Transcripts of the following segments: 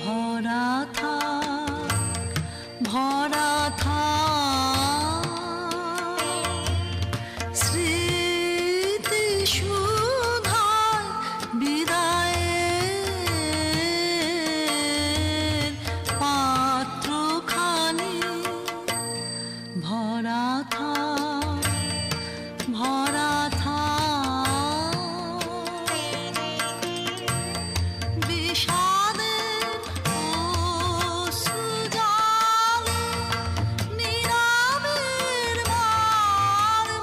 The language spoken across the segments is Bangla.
ভরা থাক ভরা থাক স্মৃতি সুধায় বিদায়ের পাত্রখানি ভরা থাক ভরা থাক বিষাদের অশ্রুজলে নীরবের মারমতালে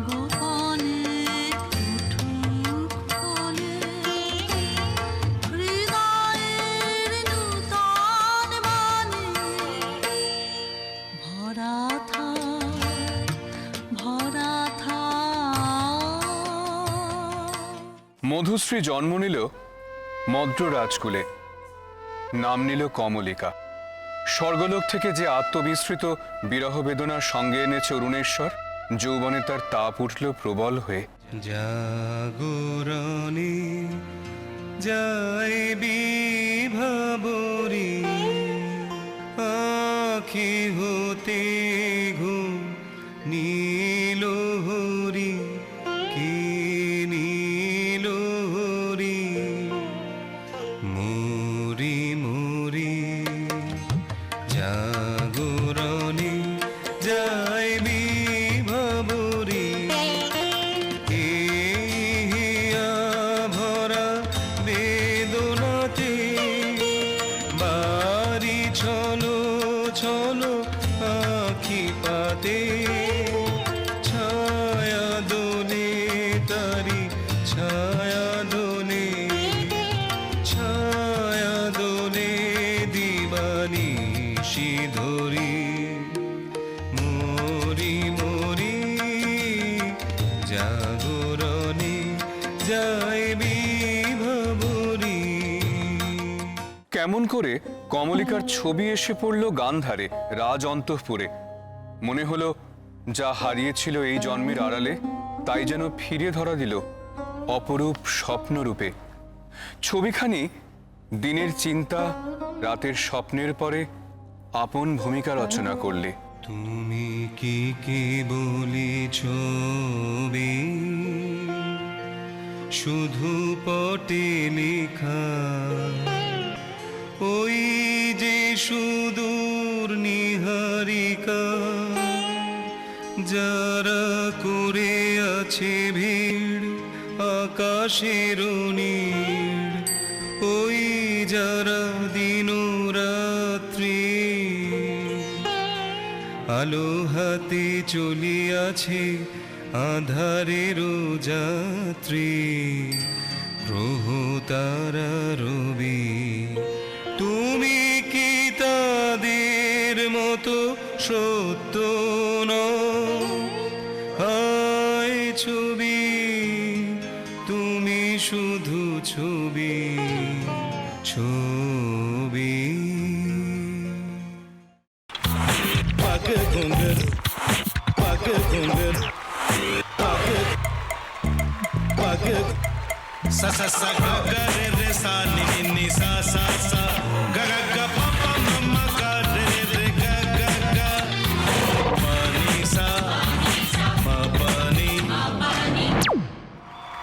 গোপনে উঠুক বলে হৃদয়ের নূতন বাণী ভরা থাক ভরা থাক। মধুশ্রী জন্ম নিল মদ্র রাজকুলে, নাম নিল কমলিকা। স্বর্গলোক থেকে যে আত্মবিস্মৃত বিরহ বেদনার সঙ্গে এনেছে অরুণেশ্বর, যৌবনে তার তাপ উঠল প্রবল হয়ে। জাগরণে যাই বিভাবরী আখি হতে ঘুম নীল হরি কি নীল হরি মরি মরি জাগরণে যাই বিভাবরী ভরা বেদনাতে বাড়ি ছলো ছলো আখি পাতে ছায়া দোলে তারি ছায়া দোলে ছায়া দোলে দিবানিশি ধরি মরি মরি জাগরণে যাই বিভাবরী। কেমন করে কমলিকার ছবি এসে পড়ল গান্ধারে রাজ অন্তঃপুরে। মনে হলো যা হারিয়েছিল এই জন্মের আড়ালে তাই যেন ফিরে ধরা দিল অপরূপ স্বপ্নরূপে। ছবিখানি দিনের চিন্তা রাতের স্বপ্নের পরে আপন ভূমিকা রচনা করলে। তুমি কি বলি ছবি শুধু পটে লেখা, ওই যে সুদূর নিহারিকা যারা করে আছে ভিড় আকাশের নীড়, ওই যারা দিন রাত্রি আলো হাতে চলিয়াছে আধারের যাত্রী গ্রহ তারা রবি। তুমি কি তাদের মতো সত্য নও? হায় ছবি তুমি শুধু ছবি ছবি। পাক ঘুঙ্গর পাক ঘুঙ্গর পাক পাক সা সা সা গা গা রে রে সা নি নি নি সা সা সা গা গা গা পা পা মা মা গা রে রে গা গা গা পা নি সা মা পা নি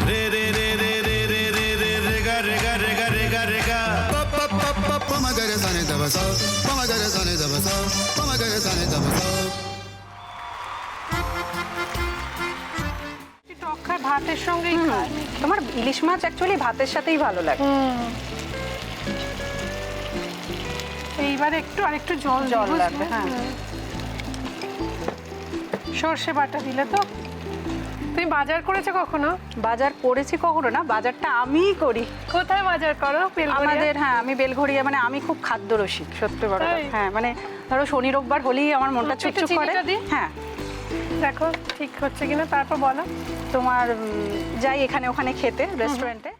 রে রে রে রে রে রে রে রে রে গা রে গা রে গা রে গা রে গা পা পা পা পা পা মা গা রে সা নি দা বা সা পা মা গা রে সা নি দা বা সা পা মা গা রে সা নি দা বা সা। টক ভাতের সঙ্গেই খায়। তোমার ইলিশ মাছ অ্যাকচুয়ালি ভাতের সাথেই ভালো লাগে। এইবার একটু আরেকটু জল জল লাগবে। হ্যাঁ, সর্ষে বাটা দিলে তো। তুমি বাজার করেছো কখনো? বাজার করেছি কখনো না, বাজারটা আমিই করি। কোথায় বাজার করো? আমাদের, হ্যাঁ, আমি বেলঘড়িয়া, মানে আমি খুব খাদ্য রসিক, সত্যি বড় কথা। হ্যাঁ, মানে ধরো শনি রোববার হলেই আমার মনটা চুপচুপ করে। হ্যাঁ, দেখো ঠিক হচ্ছে কিনা, তারপর বলো। তোমার যাই এখানে ওখানে খেতে রেস্টুরেন্টে।